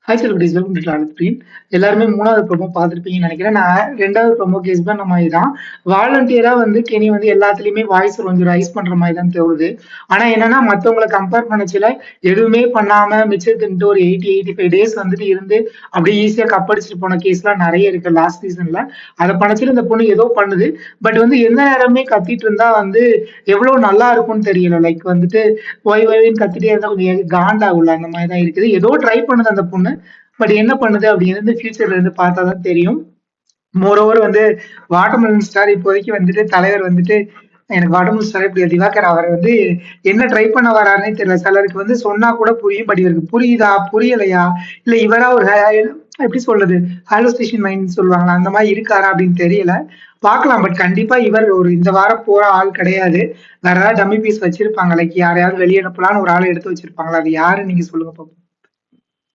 Hi celebrities welcome to travel screen. எல்லாருமே 3வது promo பார்த்துருப்பீங்கன்னு நினைக்கிறேன். நான் 2வது ப்ரோமோ கேஸ் பண்ண மாதிரி தான். வாலண்டியரா வந்து கெனி வந்து எல்லாத்துலயுமே வாய்ஸ் கொஞ்சம் ரைஸ் பண்ற மாதிரி தான் தோணுது. ஆனா என்னன்னா மத்தவங்கள கம்பேர் பண்ணச்சுல எதுவுமே பண்ணாம மிச்சத்துன்ட்டு ஒரு 80, 85 டேஸ் வந்துட்டு இருந்து அப்படியே ஈஸியா கப்படிச்சுட்டு போன கேஸ்லாம் நிறைய இருக்கு லாஸ்ட் சீசன்ல. அத பண்ணச்சுல இந்த பொண்ணு ஏதோ பண்ணுது. பட் வந்து எந்த நேரமே கத்திட்டு இருந்தா வந்து எவ்வளவு நல்லா இருக்கும்னு தெரியல. லைக் வந்துட்டு ஒய்ன்னு கத்திட்டே இருந்தா கொஞ்சம் காண்டாகும்ல அந்த மாதிரி தான் இருக்குது. ஏதோ ட்ரை பண்ணுது அந்த பொண்ணு. பட் என்ன பண்ணுது அப்படிங்கிறது ஃபியூச்சர்ல இருந்து பார்த்தா தான் தெரியும். மோரோவர் வந்து வாட்டர்மெலன் ஸ்டார் இப்போதைக்கு வந்துட்டு தலைவர் வந்துட்டு எனக்கு வாட்டர்மெலன் ஸ்டாரே பிடிக்காது. திவாகர் அவர் வந்து என்ன ட்ரை பண்ண வராருன்னே தெரியல. சிலருக்கு வந்து சொன்னா கூட புரியும். பட் இவருக்கு புரியுதா புரியலையா இல்ல இவரா ஒரு எப்படி சொல்றது ஹாலோஸ்டேஷன் மைண்ட் சொல்லுவாங்களா அந்த மாதிரி இருக்காரா அப்படின்னு தெரியல. பார்க்கலாம். பட் கண்டிப்பா இவர் ஒரு இந்த வாரம் போற ஆள் கிடையாது. வேற ஏதாவது டம்மி பீஸ் வச்சிருப்பாங்க. லைக் யாரையாவது வெளியே அனுப்பலாம்னு ஒரு ஆளை எடுத்து வச்சிருப்பாங்களா? அது யாருன்னு நீங்க சொல்லுங்க பாப்போம்.